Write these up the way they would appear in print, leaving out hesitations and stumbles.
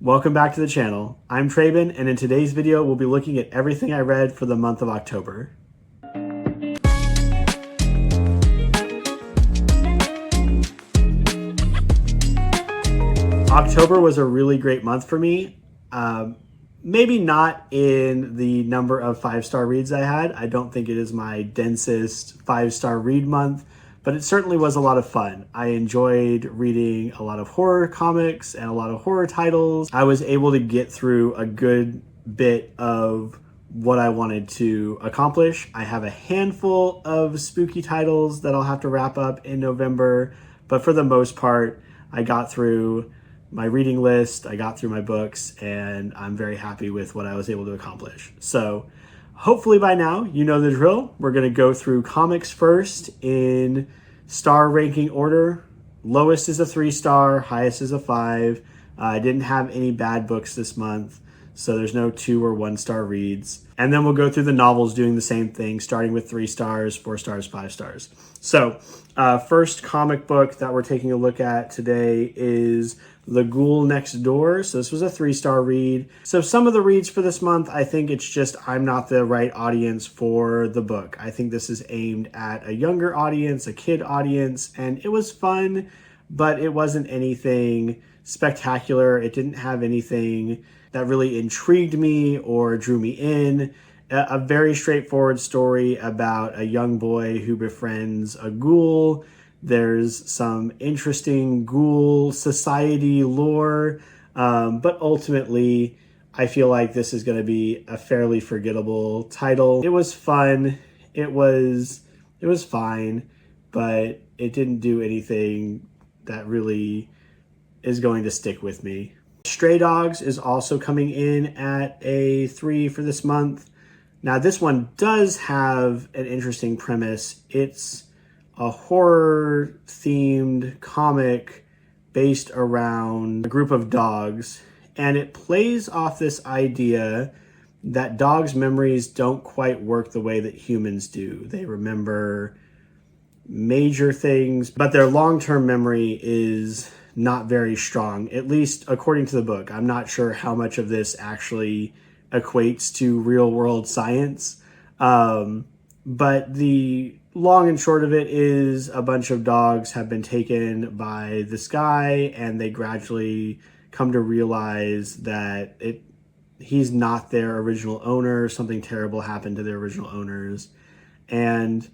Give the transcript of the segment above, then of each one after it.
Welcome back to the channel. I'm Traben, and in today's video, we'll be looking at everything I read for the month of October. October was a really great month for me. Maybe not in the number of 5-star reads I had. I don't think it is my densest 5-star read month, but it certainly was a lot of fun. I enjoyed reading a lot of horror comics and a lot of horror titles. I was able to get through a good bit of what I wanted to accomplish. I have a handful of spooky titles that I'll have to wrap up in November, but for the most part, I got through my reading list, I got through my books, and I'm very happy with what I was able to accomplish. So hopefully by now, you know the drill. We're gonna go through comics first in star ranking order. Lowest is a 3-star, highest is a 5. I didn't have any bad books this month, so there's no 2 or 1-star reads. And then we'll go through the novels doing the same thing, starting with 3 stars, 4 stars, 5 stars. So first comic book that we're taking a look at today is The Ghoul Next Door. So this was a 3-star read. So some of the reads for this month, I think it's just I'm not the right audience for the book. I think this is aimed at a younger audience, a kid audience, and it was fun, but it wasn't anything spectacular. It didn't have anything that really intrigued me or drew me in. A very straightforward story about a young boy who befriends a ghoul. There's some interesting ghoul society lore, but ultimately, I feel like this is going to be a fairly forgettable title. It was fun. It was fine, but it didn't do anything that really is going to stick with me. Stray Dogs is also coming in at a 3 for this month. Now, this one does have an interesting premise. It's a horror-themed comic based around a group of dogs, and it plays off this idea that dogs' memories don't quite work the way that humans do. They remember major things, but their long-term memory is not very strong, at least according to the book. I'm not sure how much of this actually equates to real-world science, but the long and short of it is a bunch of dogs have been taken by this guy, and they gradually come to realize that he's not their original owner. Something terrible happened to their original owners. And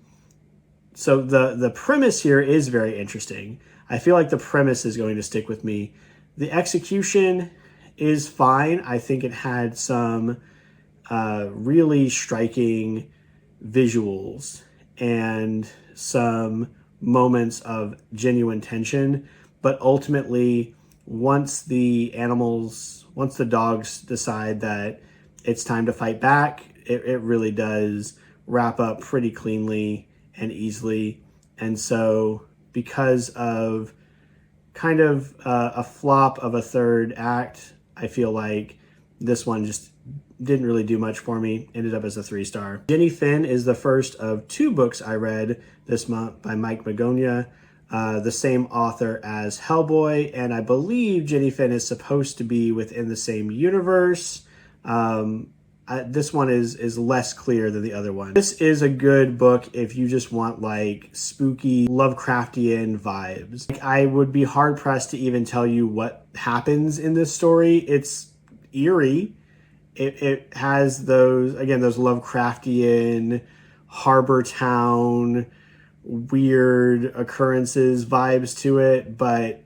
so the premise here is very interesting. I feel like the premise is going to stick with me. The execution is fine. I think it had some really striking visuals and some moments of genuine tension. But ultimately, once the dogs decide that it's time to fight back, it really does wrap up pretty cleanly and easily. And so because of kind of a flop of a third act, I feel like this one just didn't really do much for me. Ended up as a 3-star. Jinny Finn is the first of 2 books I read this month by Mike Magonia, the same author as Hellboy, and I believe Jinny Finn is supposed to be within the same universe. This one is less clear than the other one. This is a good book if you just want like spooky Lovecraftian vibes. Like, I would be hard pressed to even tell you what happens in this story. It's eerie. It has those Lovecraftian harbor town weird occurrences vibes to it, but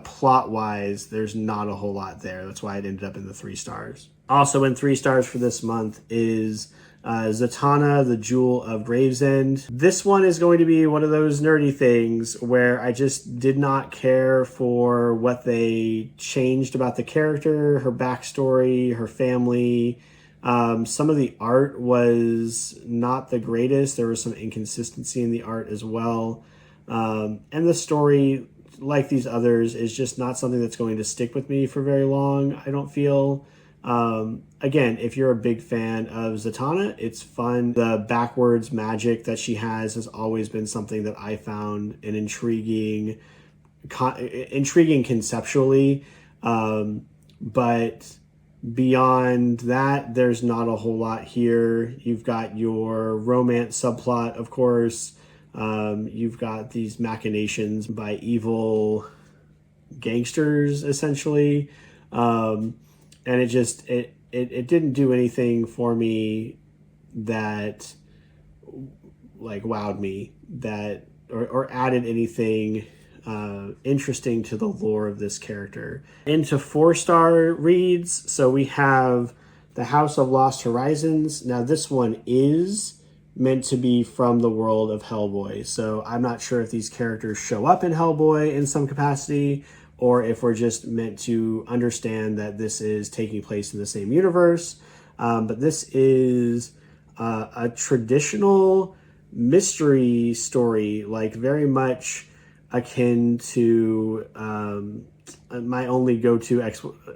plot wise, there's not a whole lot there. That's why it ended up in the 3 stars. Also in 3 stars for this month is Zatanna, the Jewel of Gravesend. This one is going to be one of those nerdy things where I just did not care for what they changed about the character, her backstory, her family. Some of the art was not the greatest. There was some inconsistency in the art as well. And the story, like these others, is just not something that's going to stick with me for very long, I don't feel. Again, if you're a big fan of Zatanna, it's fun. The backwards magic that she has always been something that I found an intriguing conceptually. But beyond that, there's not a whole lot here. You've got your romance subplot, of course. You've got these machinations by evil gangsters, essentially. And it didn't do anything for me that like wowed me, that or added anything interesting to the lore of this character. Into 4-star reads, so we have The House of Lost Horizons. Now this one is meant to be from the world of Hellboy, so I'm not sure if these characters show up in Hellboy in some capacity, or if we're just meant to understand that this is taking place in the same universe. But this is a traditional mystery story, like very much akin to my only go-to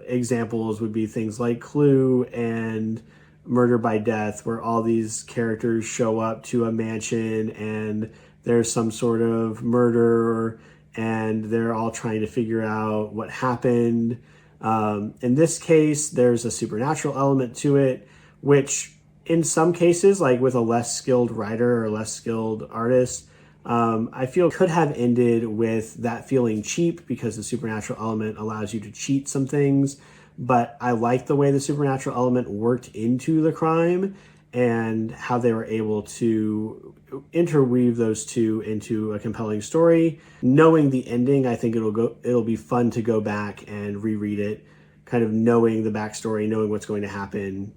examples would be things like Clue and Murder by Death, where all these characters show up to a mansion and there's some sort of murder and they're all trying to figure out what happened. In this case, there's a supernatural element to it, which in some cases, like with a less skilled writer or less skilled artist, I feel could have ended with that feeling cheap because the supernatural element allows you to cheat some things. But I like the way the supernatural element worked into the crime and how they were able to interweave those two into a compelling story. Knowing the ending, I think it'll be fun to go back and reread it, kind of knowing the backstory, knowing what's going to happen,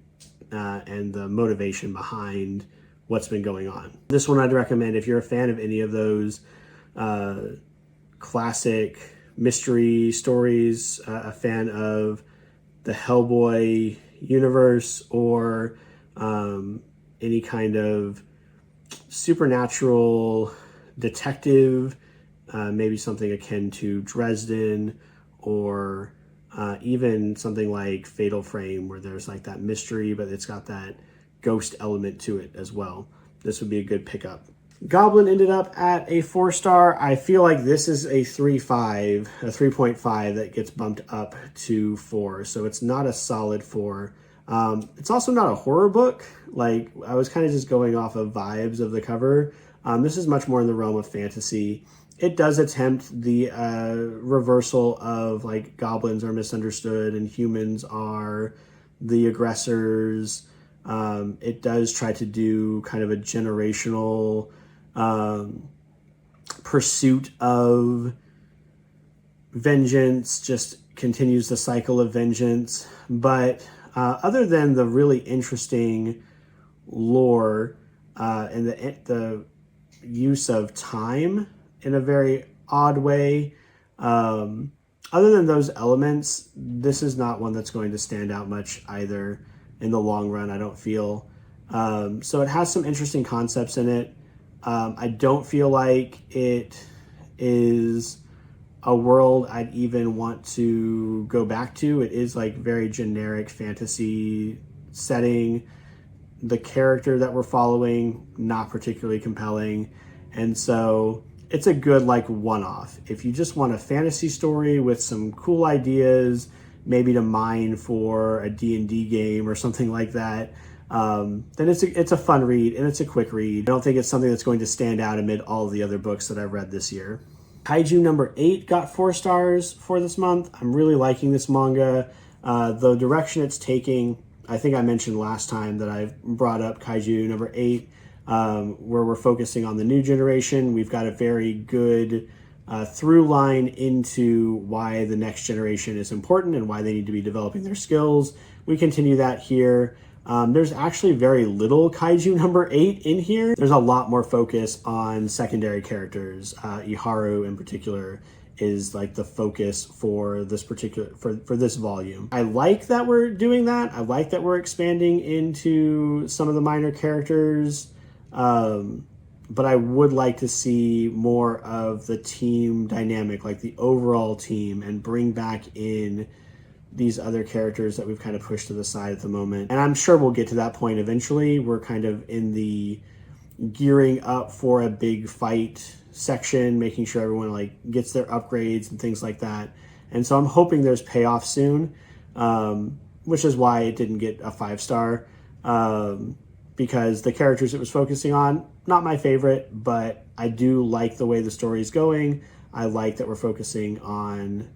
and the motivation behind what's been going on. This one I'd recommend if you're a fan of any of those classic mystery stories, a fan of the Hellboy universe, or any kind of supernatural detective, maybe something akin to Dresden, or even something like Fatal Frame, where there's like that mystery, but it's got that ghost element to it as well. This would be a good pickup. Goblin ended up at a 4-star. I feel like this is a 3.5 that gets bumped up to 4. So it's not a solid 4. It's also not a horror book. Like, I was kind of just going off of vibes of the cover. This is much more in the realm of fantasy. It does attempt the reversal of like goblins are misunderstood and humans are the aggressors. It does try to do kind of a generational pursuit of vengeance, just continues the cycle of vengeance. But other than the really interesting lore and the use of time in a very odd way, other than those elements, this is not one that's going to stand out much either in the long run, I don't feel. So it has some interesting concepts in it. I don't feel like it is a world I'd even want to go back to. It is like very generic fantasy setting. The character that we're following, not particularly compelling. And so it's a good like one-off. If you just want a fantasy story with some cool ideas, maybe to mine for a D&D game or something like that, then it's a fun read and it's a quick read. I don't think it's something that's going to stand out amid all of the other books that I've read this year. Kaiju number 8 got 4 stars for this month. I'm really liking this manga. The direction it's taking, I think I mentioned last time that I've brought up Kaiju number 8, where we're focusing on the new generation. We've got a very good through line into why the next generation is important and why they need to be developing their skills. We continue that here. There's actually very little Kaiju number 8 in here. There's a lot more focus on secondary characters. Iharu in particular is like the focus for this particular, for this volume. I like that we're doing that. I like that we're expanding into some of the minor characters. But I would like to see more of the team dynamic, like the overall team, and bring back in these other characters that we've kind of pushed to the side at the moment. And I'm sure we'll get to that point eventually. We're kind of in the gearing up for a big fight section, making sure everyone like gets their upgrades and things like that. And so I'm hoping there's payoff soon. which is why it didn't get a 5-star, because the characters it was focusing on, not my favorite, but I do like the way the story is going. I like that we're focusing on,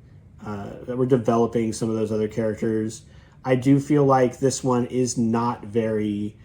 that we're developing some of those other characters. I do feel like this one is not very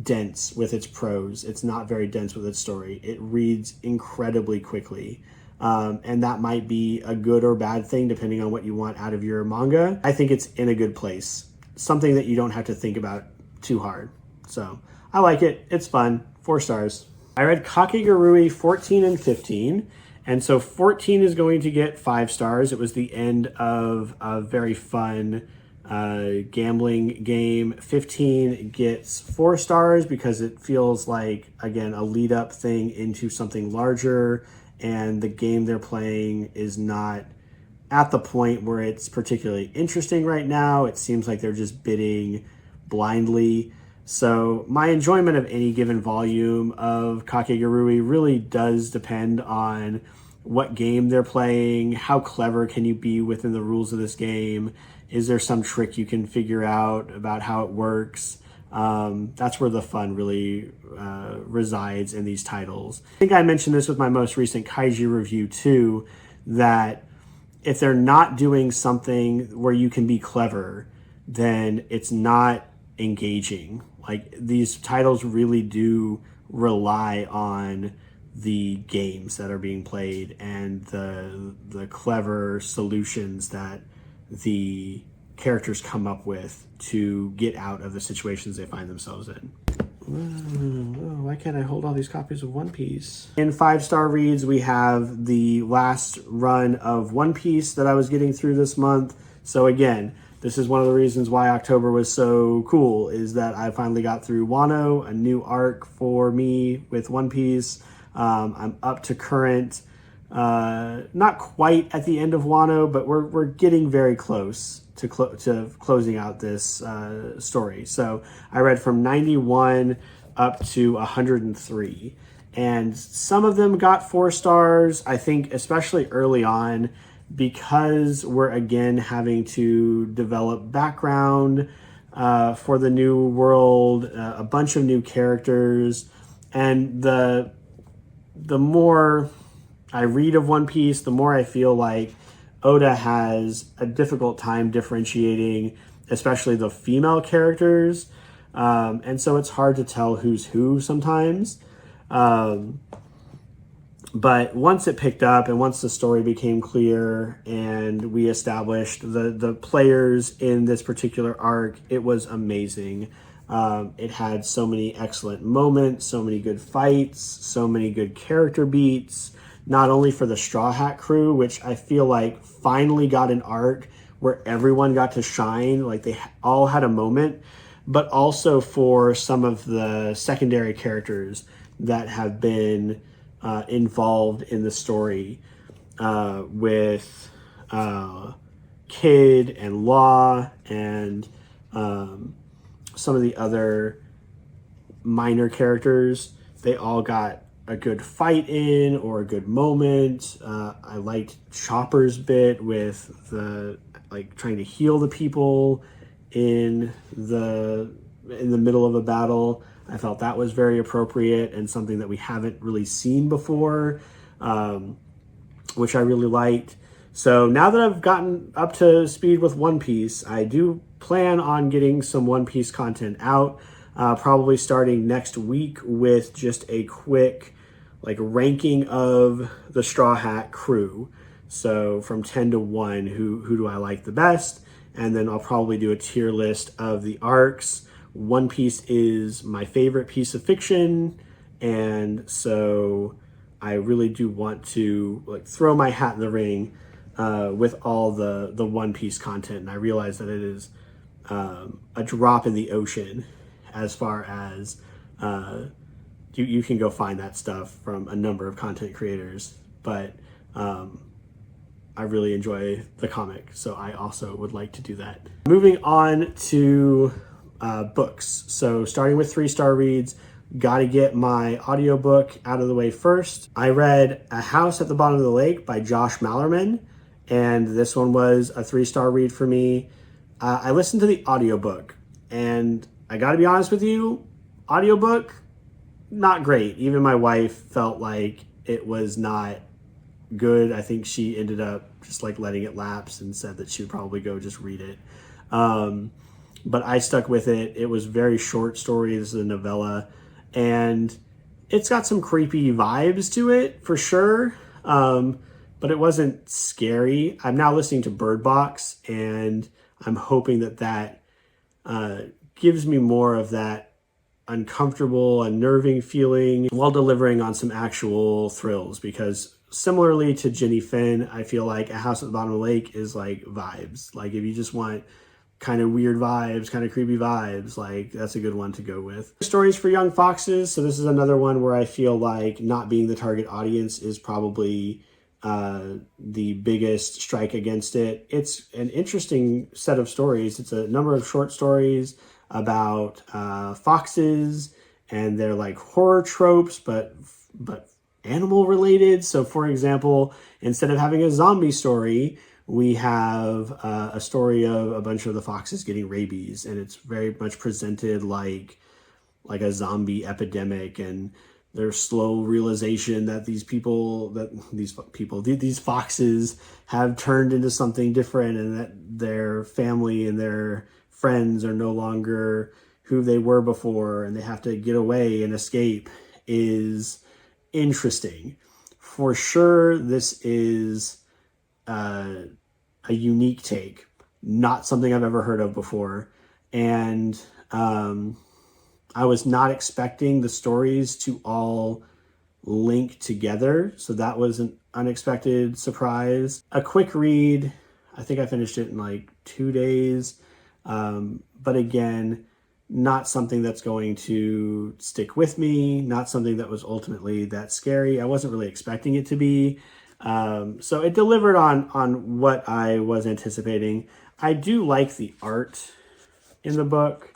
dense with its prose. It's not very dense with its story. It reads incredibly quickly. And that might be a good or bad thing depending on what you want out of your manga. I think it's in a good place. Something that you don't have to think about too hard. So I like it. It's fun. 4 stars. I read Kakegurui 14 and 15. And so 14 is going to get 5 stars. It was the end of a very fun gambling game. 15 gets 4 stars because it feels like, again, a lead up thing into something larger, and the game they're playing is not at the point where it's particularly interesting right now. It seems like they're just bidding blindly. So my enjoyment of any given volume of Kakegurui really does depend on what game they're playing, how clever can you be within the rules of this game, is there some trick you can figure out about how it works. That's where the fun really resides in these titles. I think I mentioned this with my most recent Kaiju review too, that if they're not doing something where you can be clever, then it's not engaging. Like, these titles really do rely on the games that are being played and the clever solutions that the characters come up with to get out of the situations they find themselves in. Why can't I hold all these copies of One Piece? In 5-star reads, we have the last run of One Piece that I was getting through this month. So again, this is one of the reasons why October was so cool, is that I finally got through Wano, a new arc for me with One Piece. I'm up to current, not quite at the end of Wano, but we're getting very close to closing out this story. So I read from 91 up to 103. And some of them got 4 stars, I think, especially early on, because we're again having to develop background for the new world, a bunch of new characters. And the more I read of One Piece, the more I feel like Oda has a difficult time differentiating, especially the female characters. And so it's hard to tell who's who sometimes. But once it picked up and once the story became clear and we established the players in this particular arc, it was amazing. It had so many excellent moments, so many good fights, so many good character beats, not only for the Straw Hat crew, which I feel like finally got an arc where everyone got to shine, like they all had a moment, but also for some of the secondary characters that have been involved in the story, with Kid and Law and some of the other minor characters. They all got a good fight in or a good moment. I liked Chopper's bit with the trying to heal the people in the middle of a battle. I felt that was very appropriate and something that we haven't really seen before, which I really liked. So now that I've gotten up to speed with One Piece, I do plan on getting some One Piece content out, probably starting next week with just a quick ranking of the Straw Hat crew. So from 10 to 1, who do I like the best? And then I'll probably do a tier list of the arcs. One Piece is my favorite piece of fiction, and so I really do want to throw my hat in the ring with all the One Piece content. And I realize that it is a drop in the ocean as far as you can go find that stuff from a number of content creators, but I really enjoy the comic, so I also would like to do that. Moving on to books. So starting with 3-star reads, got to get my audiobook out of the way first. I read A House at the Bottom of the Lake by Josh Mallerman, and this one was a 3-star read for me. I listened to the audiobook, and I gotta be honest with you, audiobook, not great. Even my wife felt like it was not good. I think she ended up just like letting it lapse and said that she would probably go just read it. But I stuck with it. It was very short story. This is a novella, and it's got some creepy vibes to it for sure. But it wasn't scary. I'm now listening to Bird Box, and I'm hoping that gives me more of that uncomfortable, unnerving feeling while delivering on some actual thrills, because similarly to Jinny Finn, I feel like A House at the Bottom of the Lake is like vibes. Like if you just want kind of weird vibes, kind of creepy vibes, like that's a good one to go with. Stories for young foxes. So this is another one where I feel like not being the target audience is probably the biggest strike against it. It's an interesting set of stories. It's a number of short stories about foxes, and they're like horror tropes, but animal related. So for example, instead of having a zombie story, we have a story of a bunch of the foxes getting rabies, and it's very much presented like a zombie epidemic, and their slow realization that these foxes have turned into something different, and that their family and their friends are no longer who they were before, and they have to get away and escape, is interesting. For sure, this is a unique take, not something I've ever heard of before, and I was not expecting the stories to all link together, so that was an unexpected surprise. A quick read. I think I finished it in like 2 days, but again, not something that's going to stick with me, not something that was ultimately that scary. I wasn't really expecting it to be. So it delivered on what I was anticipating. I do like the art in the book.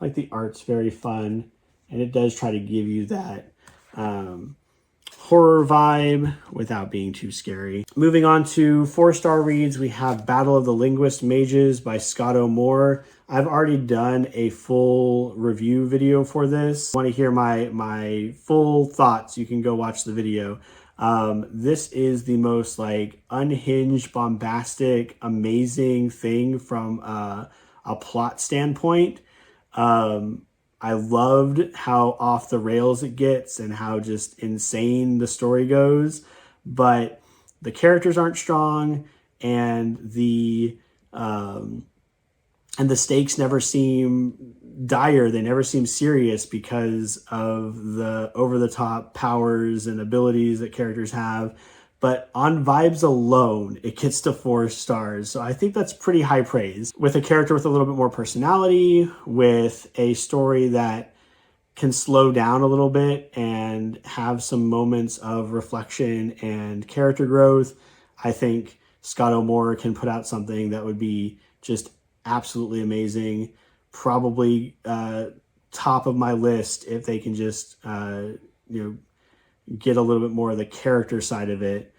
Like the art's very fun, and it does try to give you that horror vibe without being too scary. Moving on to 4-star reads, we have Battle of the Linguist Mages by Scott Moore. I've already done a full review video for this. If you want to hear my full thoughts, you can go watch the video. This is the most like unhinged, bombastic, amazing thing from a plot standpoint. I loved how off the rails it gets and how just insane the story goes, but the characters aren't strong, and the stakes never seem dire. They never seem serious because of the over-the-top powers and abilities that characters have. But on vibes alone, it gets to 4 stars. So I think that's pretty high praise. With a character with a little bit more personality, with a story that can slow down a little bit and have some moments of reflection and character growth, I think Scott Moore can put out something that would be just absolutely amazing. Probably top of my list if they can just get a little bit more of the character side of it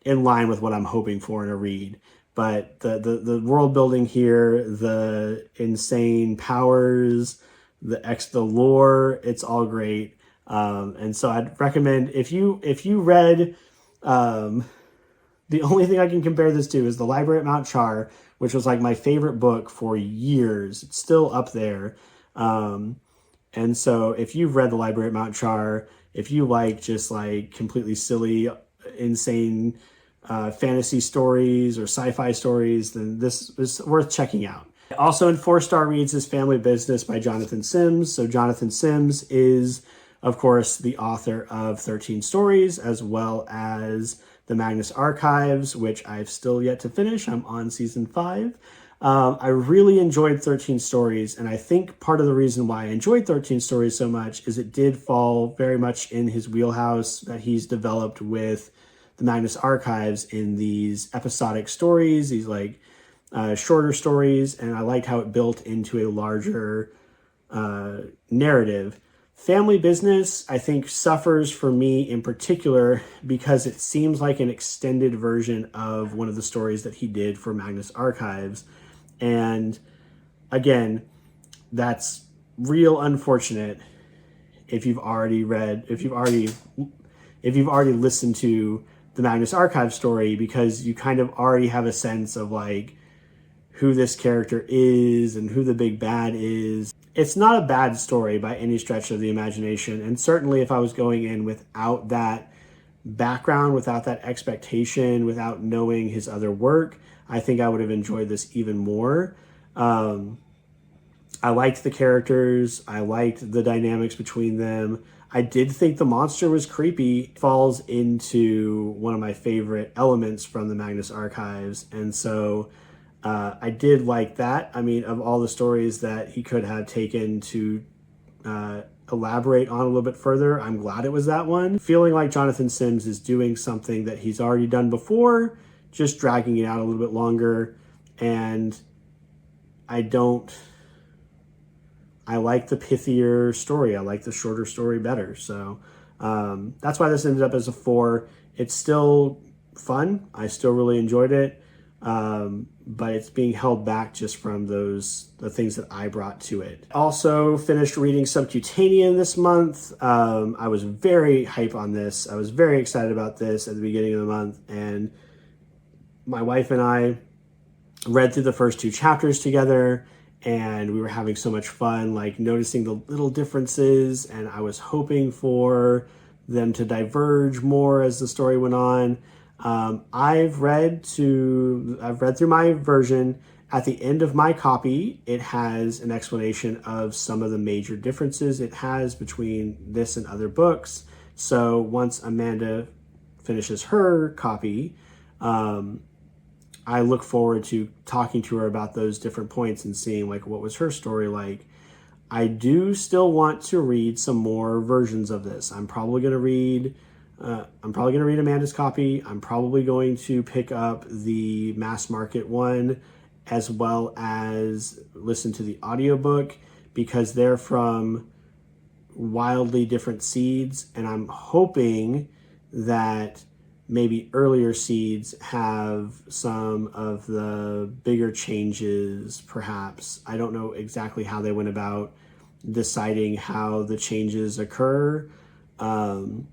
in line with what I'm hoping for in a read. But the world building here, the insane powers, the lore, it's all great. And so I'd recommend, if you read, the only thing I can compare this to is The Library at Mount Char, which was like my favorite book for years. It's still up there. And so if you've read The Library at Mount Char, if you like just like completely silly, insane fantasy stories or sci-fi stories, then this is worth checking out. Also in 4-star reads is Family Business by Jonathan Sims. So Jonathan Sims is, of course, the author of 13 Stories, as well as the Magnus Archives, which I've still yet to finish. I'm on season 5. I really enjoyed 13 Stories, and I think part of the reason why I enjoyed 13 Stories so much is it did fall very much in his wheelhouse that he's developed with the Magnus Archives in these episodic stories, these like shorter stories, and I liked how it built into a larger narrative. Family Business, I think, suffers for me in particular because it seems like an extended version of one of the stories that he did for Magnus Archives. And again, that's real unfortunate if you've already listened to the Magnus Archives story, because you kind of already have a sense of like who this character is and who the big bad is. It's not a bad story by any stretch of the imagination. And certainly if I was going in without that background, without that expectation, without knowing his other work, I think I would have enjoyed this even more. I liked the characters. I liked the dynamics between them. I did think the monster was creepy. It falls into one of my favorite elements from the Magnus Archives. And so I did like that. I mean, of all the stories that he could have taken to elaborate on a little bit further, I'm glad it was that one. Feeling like Jonathan Sims is doing something that he's already done before, just dragging it out a little bit longer. And I like the pithier story. I like the shorter story better. So that's why this ended up as a 4. It's still fun. I still really enjoyed it. But it's being held back just from the things that I brought to it. Also finished reading Subcutanean this month. I was very hype on this. I was very excited about this at the beginning of the month. And my wife and I read through the first 2 chapters together, and we were having so much fun, like noticing the little differences, and I was hoping for them to diverge more as the story went on. I've read through my version. At the end of my copy, it has an explanation of some of the major differences it has between this and other books. So once Amanda finishes her copy, I look forward to talking to her about those different points and seeing like what was her story like. I do still want to read some more versions of this. I'm probably going to read Amanda's copy. I'm probably going to pick up the mass market one as well as listen to the audiobook, because they're from wildly different seeds, and I'm hoping that maybe earlier seeds have some of the bigger changes, perhaps. I don't know exactly how they went about deciding how the changes occur, but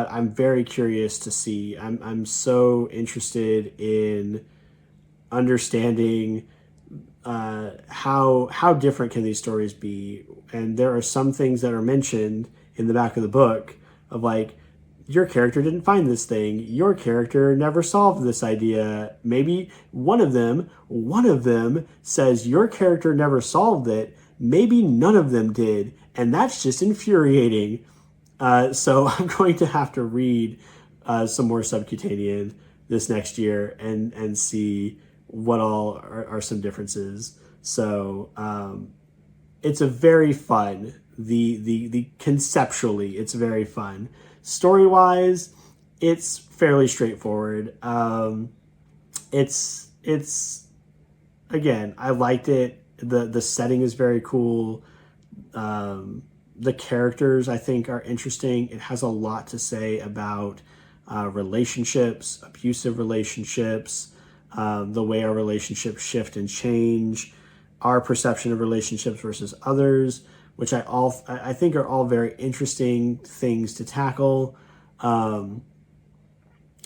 I'm very curious to see. I'm so interested in understanding how different can these stories be. And there are some things that are mentioned in the back of the book of like, your character didn't find this thing. Your character never solved this idea. Maybe one of them says your character never solved it. Maybe none of them did. And that's just infuriating. So I'm going to have to read some more Subcutanean this next year and see what all are some differences. So it's a very fun, the conceptually, it's very fun. Story-wise, it's fairly straightforward. It's again, I liked it. The setting is very cool. The characters, I think, are interesting. It has a lot to say about relationships, abusive relationships, the way our relationships shift and change, our perception of relationships versus others, which I think are all very interesting things to tackle.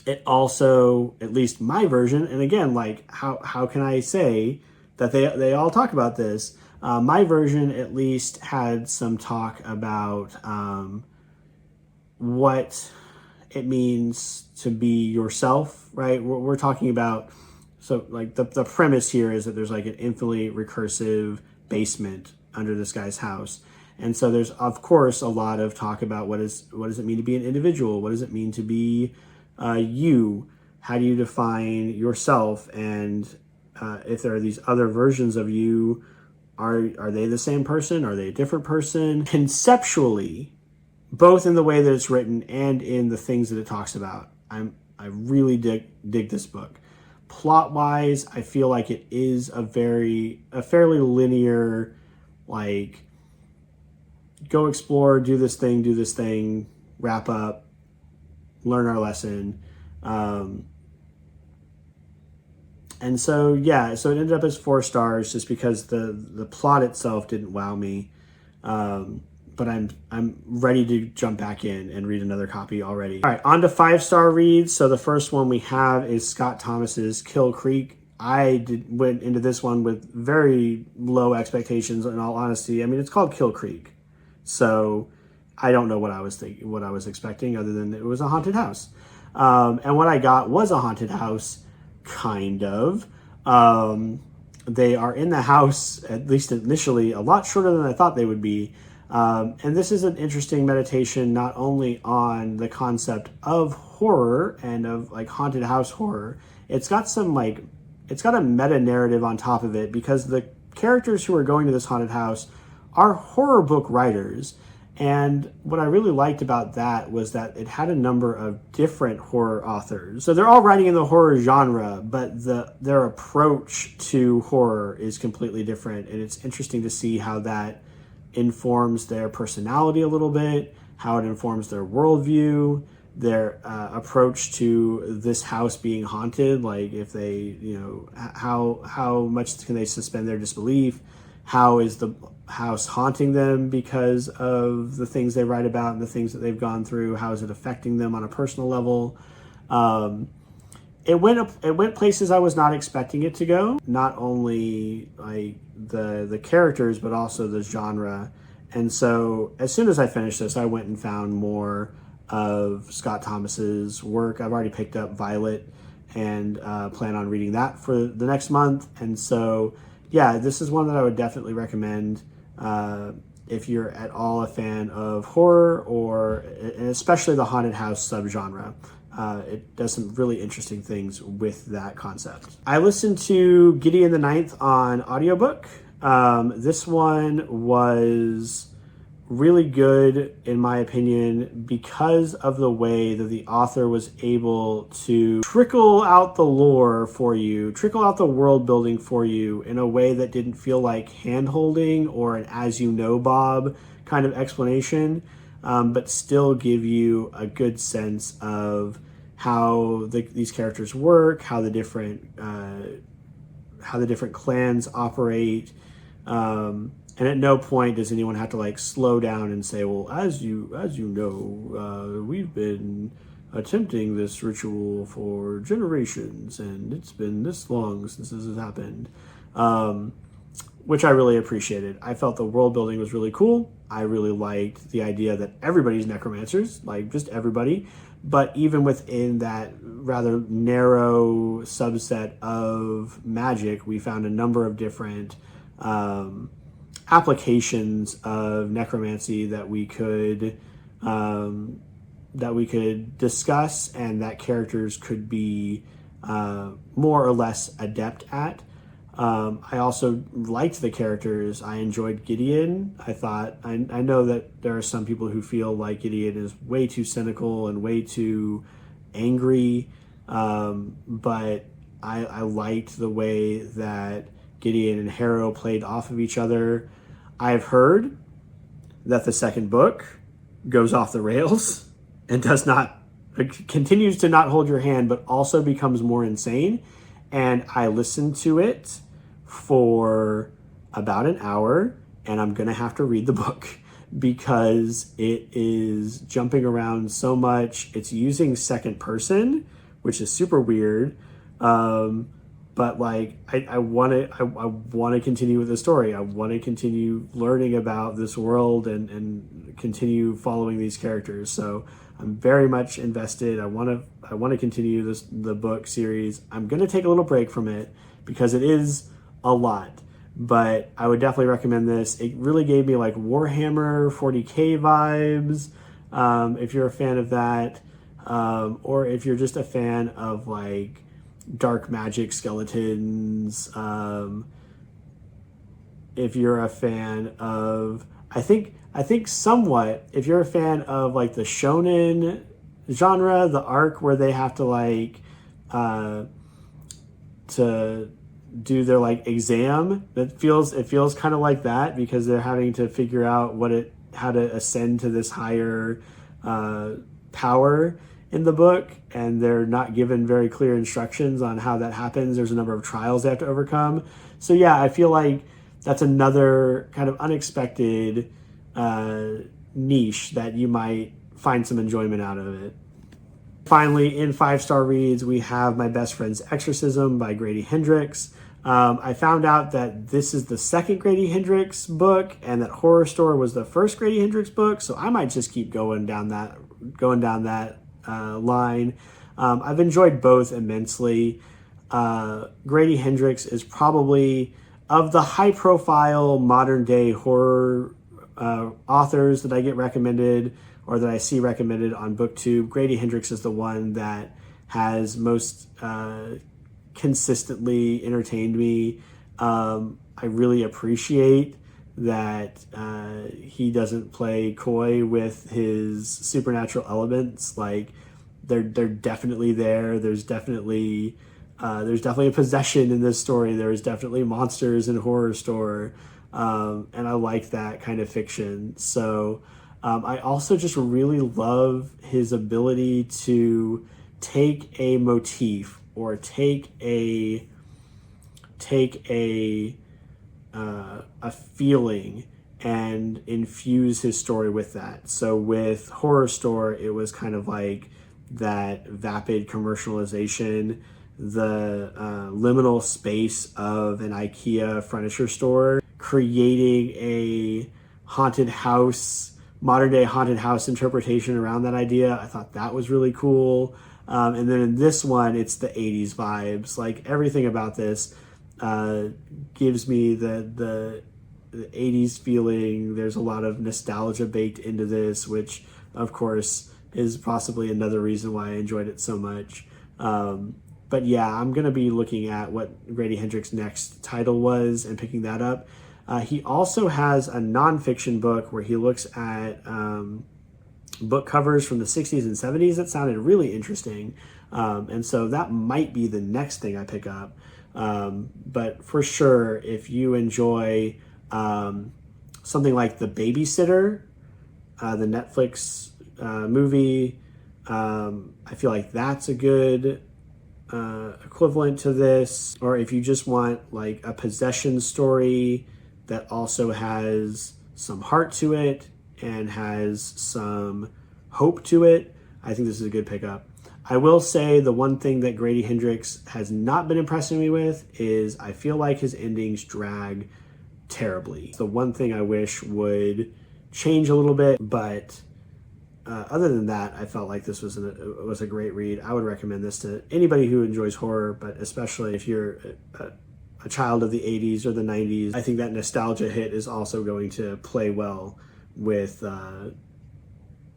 It also, at least my version, and again, like how can I say that they all talk about this? My version at least had some talk about what it means to be yourself, right? We're talking about, so like the premise here is that there's like an infinitely recursive basement under this guy's house. And so there's, of course, a lot of talk about what does it mean to be an individual? What does it mean to be you? How do you define yourself? And if there are these other versions of you, are they the same person? Are they a different person? Conceptually, both in the way that it's written and in the things that it talks about, I really dig this book. Plot-wise, I feel like it is a fairly linear, like, go explore, do this thing, wrap up, learn our lesson. And so, yeah, so it ended up as 4 stars just because the plot itself didn't wow me. But I'm ready to jump back in and read another copy already. All right, on to 5-star reads. So the first one we have is Scott Thomas's Kill Creek. Went into this one with very low expectations, in all honesty. I mean, it's called Kill Creek. So I don't know what I was expecting, other than it was a haunted house. And what I got was a haunted house, kind of. They are in the house, at least initially, a lot shorter than I thought they would be. And this is an interesting meditation, not only on the concept of horror and of like haunted house horror. It's got a meta narrative on top of it, because the characters who are going to this haunted house are horror book writers. And what I really liked about that was that it had a number of different horror authors. So they're all writing in the horror genre, but their approach to horror is completely different. And it's interesting to see how that informs their personality a little bit, how it informs their worldview, their approach to this house being haunted. Like, if they, how much can they suspend their disbelief? How is the house haunting them because of the things they write about and the things that they've gone through? How is it affecting them on a personal level? It went places I was not expecting it to go. Not only like the characters, but also the genre. And so as soon as I finished this, I went and found more of Scott Thomas's work. I've already picked up Violet and plan on reading that for the next month. And so, yeah, this is one that I would definitely recommend if you're at all a fan of horror, or and especially the haunted house subgenre. It does some really interesting things with that concept. I listened to Gideon the Ninth on audiobook. This one was really good, in my opinion, because of the way that the author was able to trickle out the lore for you, trickle out the world building for you in a way that didn't feel like hand-holding or an as you know, Bob kind of explanation, but still give you a good sense of how these characters work, how the different clans operate. And at no point does anyone have to like slow down and say, well, as you know, we've been attempting this ritual for generations, and it's been this long since this has happened, which I really appreciated. I felt the world building was really cool. I really liked the idea that everybody's necromancers, like just everybody. But even within that rather narrow subset of magic, we found a number of different applications of necromancy that we could discuss, and that characters could be more or less adept at. I also liked the characters. I enjoyed Gideon. I know that there are some people who feel like Gideon is way too cynical and way too angry, but I liked the way that Gideon and Harrow played off of each other. I've heard that the second book goes off the rails and continues to not hold your hand, but also becomes more insane. And I listened to it for about an hour, and I'm going to have to read the book because it is jumping around so much. It's using second person, which is super weird. But like, I want to continue with the story. I want to continue learning about this world and continue following these characters. So I'm very much invested. I want to continue the book series. I'm going to take a little break from it because it is a lot, but I would definitely recommend this. It really gave me like Warhammer 40K vibes. If you're a fan of that, or if you're just a fan of like dark magic skeletons, if you're a fan of, I think somewhat, if you're a fan of like the shonen genre, the arc where they have to like to do their like exam, it feels kind of like that, because they're having to figure out what it ascend to this higher power in the book, and they're not given very clear instructions on how that happens. There's a number of trials they have to overcome. So yeah, I feel like that's another kind of unexpected niche that you might find some enjoyment out of it. Finally, in 5-star reads, we have My Best Friend's Exorcism by Grady Hendrix. I found out that this is the second Grady Hendrix book, and that Horror Store was the first Grady Hendrix book. So I might just keep going down that line. I've enjoyed both immensely. Grady Hendrix is probably, of the high-profile modern-day horror authors that I get recommended or that I see recommended on BookTube, Grady Hendrix is the one that has most consistently entertained me. I really appreciate that he doesn't play coy with his supernatural elements. Like they're definitely there. There's definitely a possession in this story. There's definitely monsters in Horror Store, and I like that kind of fiction. So I also just really love his ability to take a motif or take a feeling and infuse his story with that. So with Horror Store, it was kind of like that vapid commercialization, the liminal space of an IKEA furniture store, creating a haunted house, modern day haunted house interpretation around that idea. I thought that was really cool. And then in this one, it's the 80s vibes. Like everything about this gives me the 80s feeling. There's a lot of nostalgia baked into this, which of course is possibly another reason why I enjoyed it so much. But yeah, I'm going to be looking at what Grady Hendrix's next title was and picking that up. He also has a nonfiction book where he looks at book covers from the 60s and 70s that sounded really interesting. And so that might be the next thing I pick up. But for sure, if you enjoy something like The Babysitter, the Netflix movie, I feel like that's a good equivalent to this. Or if you just want like a possession story that also has some heart to it and has some hope to it, I think this is a good pickup. I will say the one thing that Grady Hendrix has not been impressing me with is I feel like his endings drag terribly. The one thing I wish would change a little bit, but other than that, I felt like this was a great read. I would recommend this to anybody who enjoys horror, but especially if you're a child of the 80s or the 90s. I think that nostalgia hit is also going to play well with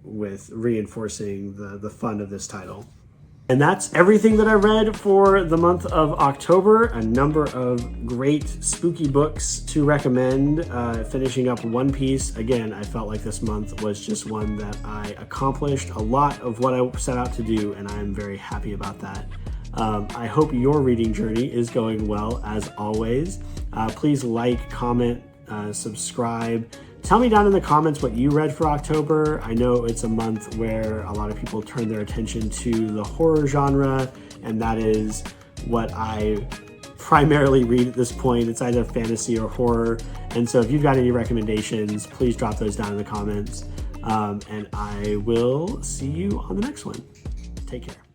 reinforcing the fun of this title. And that's everything that I read for the month of October. A number of great spooky books to recommend. Finishing up One Piece. Again, I felt like this month was just one that I accomplished a lot of what I set out to do, and I'm very happy about that. I hope your reading journey is going well as always. Please like, comment, subscribe. Tell me down in the comments what you read for October. I know it's a month where a lot of people turn their attention to the horror genre, and that is what I primarily read at this point. It's either fantasy or horror. And so if you've got any recommendations, please drop those down in the comments. And I will see you on the next one. Take care.